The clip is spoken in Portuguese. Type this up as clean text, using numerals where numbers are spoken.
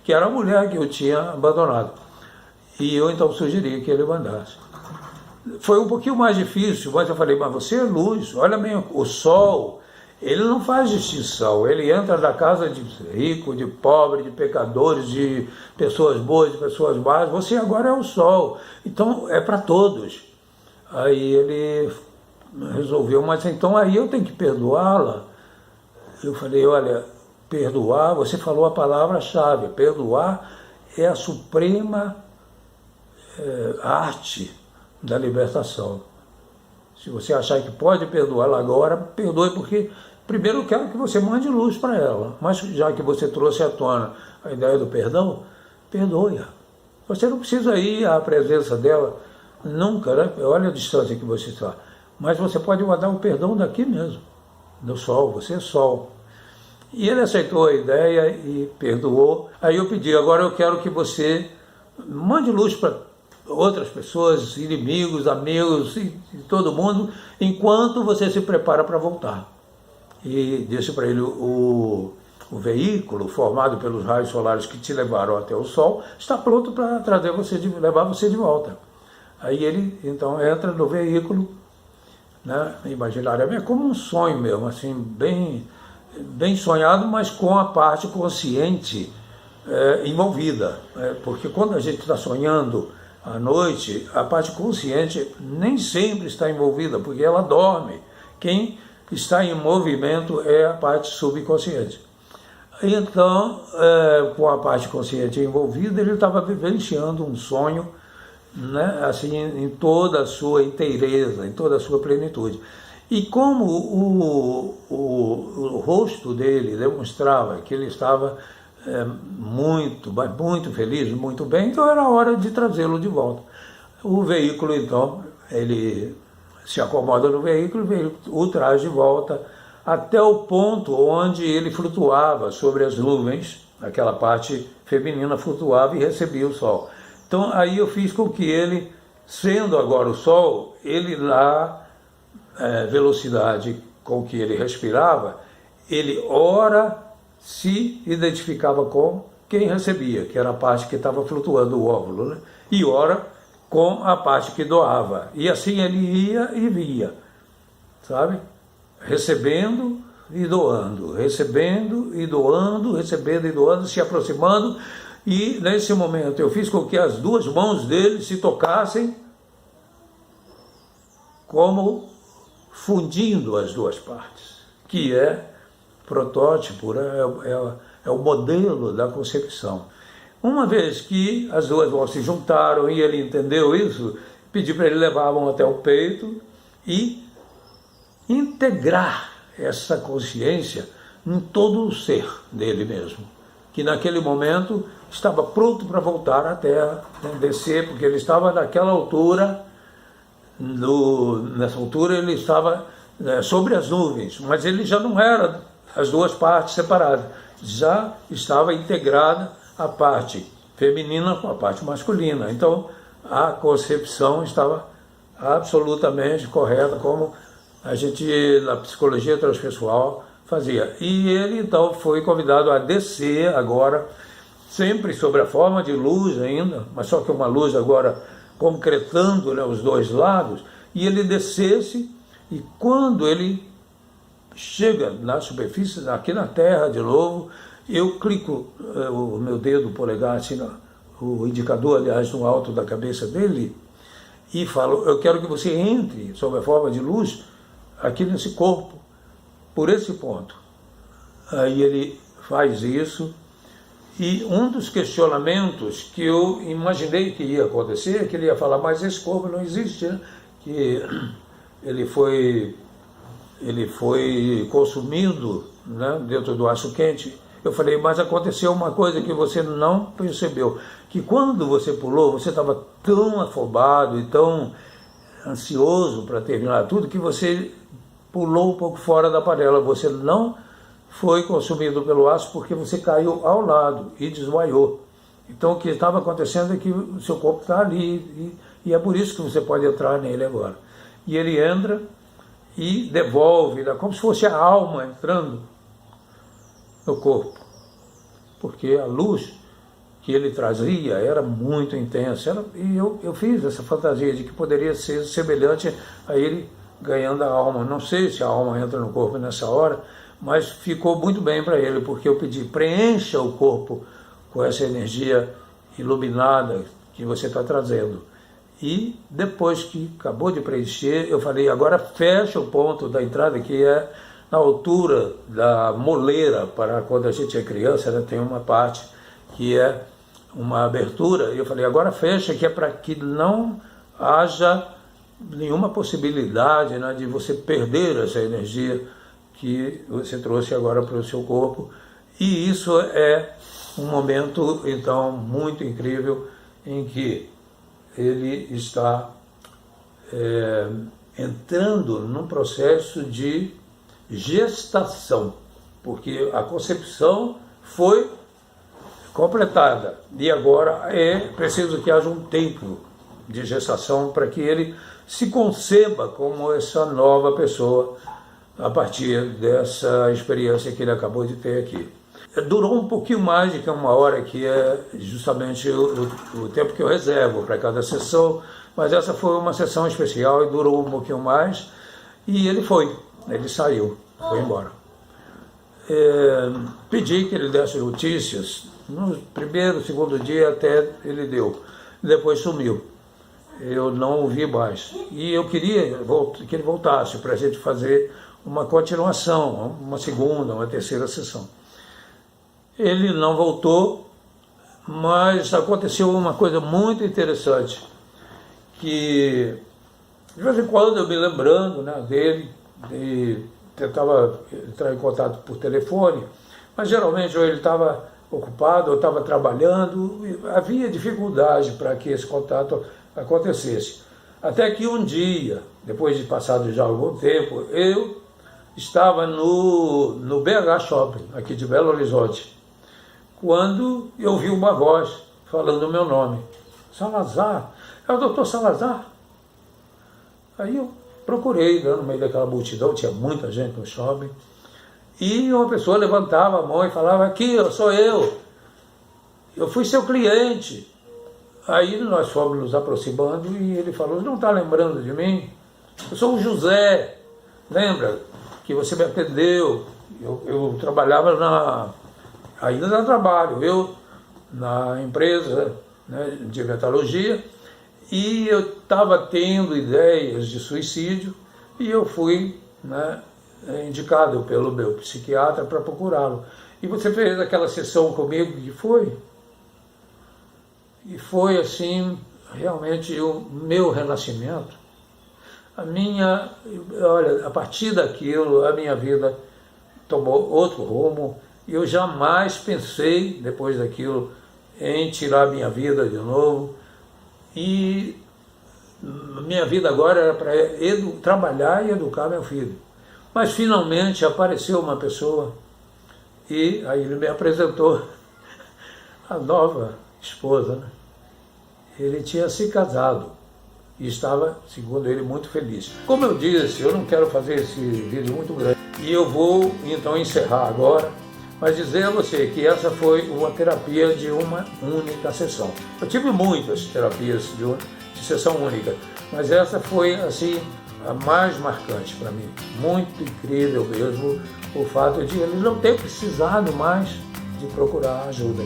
que era a mulher que eu tinha abandonado. E eu então sugeri que ele mandasse. Foi um pouquinho mais difícil, mas eu falei, mas você é luz, olha bem, o sol, ele não faz distinção, ele entra na casa de rico, de pobre, de pecadores, de pessoas boas, de pessoas más, você agora é o sol, então é para todos. Aí ele resolveu, mas então aí eu tenho que perdoá-la. Eu falei, olha, perdoar, você falou a palavra-chave, perdoar é a suprema arte da libertação. Se você achar que pode perdoá-la agora, perdoe, porque primeiro eu quero que você mande luz para ela, mas já que você trouxe à tona a ideia do perdão, perdoe-a. Você não precisa ir à presença dela nunca, né? Olha a distância que você está. Mas você pode mandar o perdão daqui mesmo, do sol, você é sol. E ele aceitou a ideia e perdoou. Aí eu pedi, agora eu quero que você mande luz para outras pessoas, inimigos, amigos, e todo mundo, enquanto você se prepara para voltar. E disse para ele, o veículo formado pelos raios solares que te levaram até o Sol está pronto para trazer você, levar você de volta. Aí ele, então, entra no veículo, né, imaginariamente, como um sonho mesmo, assim, bem sonhado, mas com a parte consciente envolvida. Porque quando a gente está sonhando à noite, a parte consciente nem sempre está envolvida, porque ela dorme. Quem está em movimento é a parte subconsciente. Então, com a parte consciente envolvida, ele estava vivenciando um sonho, né, assim, em toda a sua inteireza, em toda a sua plenitude. E como o rosto dele demonstrava que ele estava muito feliz, muito bem, então era hora de trazê-lo de volta. O veículo, então, ele se acomoda no veículo, o traz de volta até o ponto onde ele flutuava sobre as nuvens, aquela parte feminina flutuava e recebia o sol. Então aí eu fiz com que ele, sendo agora o sol, ele na velocidade com que ele respirava, ele ora se identificava com quem recebia, que era a parte que estava flutuando o óvulo, né? E ora com a parte que doava. E assim ele ia e via, sabe? Recebendo e doando, recebendo e doando, recebendo e doando, se aproximando. E nesse momento eu fiz com que as duas mãos dele se tocassem como fundindo as duas partes, que é protótipo, é o modelo da concepção. Uma vez que as duas mãos se juntaram e ele entendeu isso, pedi para ele levar a mão até o peito e integrar essa consciência em todo o ser dele mesmo, que naquele momento estava pronto para voltar à Terra, né, descer, porque ele estava naquela altura, nessa altura ele estava sobre as nuvens, mas ele já não era as duas partes separadas, já estava integrada a parte feminina com a parte masculina. Então a concepção estava absolutamente correta, como a gente na psicologia transpessoal fazia. E ele então foi convidado a descer agora, sempre sobre a forma de luz ainda, mas só que uma luz agora concretando, né, os dois lados, e ele descesse, e quando ele chega na superfície, aqui na Terra de novo, eu clico o meu dedo polegar, assim, o indicador, aliás, no alto da cabeça dele, e falo, eu quero que você entre sob a forma de luz aqui nesse corpo, por esse ponto. Aí ele faz isso, e um dos questionamentos que eu imaginei que ia acontecer é que ele ia falar, mas esse corpo não existe, né? Que ele foi consumido, né, dentro do aço quente. Eu falei, mas aconteceu uma coisa que você não percebeu, que quando você pulou, você estava tão afobado e tão ansioso para terminar tudo, que você pulou um pouco fora da panela, você não foi consumido pelo aço porque você caiu ao lado e desmaiou. Então o que estava acontecendo é que o seu corpo está ali, e é por isso que você pode entrar nele agora. E ele entra e devolve, como se fosse a alma entrando no corpo, porque a luz que ele trazia era muito intensa. E eu fiz essa fantasia de que poderia ser semelhante a ele ganhando a alma. Não sei se a alma entra no corpo nessa hora, mas ficou muito bem para ele, porque eu pedi: preencha o corpo com essa energia iluminada que você está trazendo. E depois que acabou de preencher, eu falei: agora fecha o ponto da entrada, que é na altura da moleira. Para quando a gente é criança, né, tem uma parte que é uma abertura, e eu falei: agora fecha, que é para que não haja nenhuma possibilidade, né, de você perder essa energia que você trouxe agora para o seu corpo. E isso é um momento, então, muito incrível, em que ele está entrando num processo de gestação, porque a concepção foi completada e agora é preciso que haja um tempo de gestação para que ele se conceba como essa nova pessoa a partir dessa experiência que ele acabou de ter aqui. Durou um pouquinho mais de que uma hora, que é justamente o tempo que eu reservo para cada sessão, mas essa foi uma sessão especial e durou um pouquinho mais, e ele saiu, foi embora. Pedi que ele desse notícias, no primeiro, segundo dia até ele deu, depois sumiu. Eu não ouvi mais, e eu queria que ele voltasse para a gente fazer uma continuação, uma segunda, uma terceira sessão. Ele não voltou, mas aconteceu uma coisa muito interessante, que de vez em quando eu me lembrando, né, dele, e tentava entrar em contato por telefone, mas geralmente ou ele estava ocupado ou estava trabalhando, havia dificuldade para que esse contato acontecesse. Até que um dia, depois de passado já algum tempo, eu estava no BH Shopping, aqui de Belo Horizonte, quando eu ouvi uma voz falando o meu nome: Salazar, é o doutor Salazar? Aí eu procurei, né, no meio daquela multidão, tinha muita gente no shopping, e uma pessoa levantava a mão e falava: aqui, sou eu fui seu cliente. Aí nós fomos nos aproximando e ele falou: não está lembrando de mim? Eu sou o José, lembra que você me atendeu? Eu trabalhava ainda no trabalho, na empresa, né, de metalurgia, e eu estava tendo ideias de suicídio, e eu fui, né, indicado pelo meu psiquiatra para procurá-lo. E você fez aquela sessão comigo, que foi? E foi assim, realmente, o meu renascimento. Olha, a partir daquilo, a minha vida tomou outro rumo. Eu jamais pensei, depois daquilo, em tirar minha vida de novo. E minha vida agora era para trabalhar e educar meu filho. Mas finalmente apareceu uma pessoa, e aí ele me apresentou a nova esposa, né? Ele tinha se casado e estava, segundo ele, muito feliz. Como eu disse, eu não quero fazer esse vídeo muito grande, e eu vou então encerrar agora, mas dizer a você que essa foi uma terapia de uma única sessão. Eu tive muitas terapias de sessão única, mas essa foi assim a mais marcante para mim. Muito incrível mesmo o fato de ele não ter precisado mais de procurar ajuda.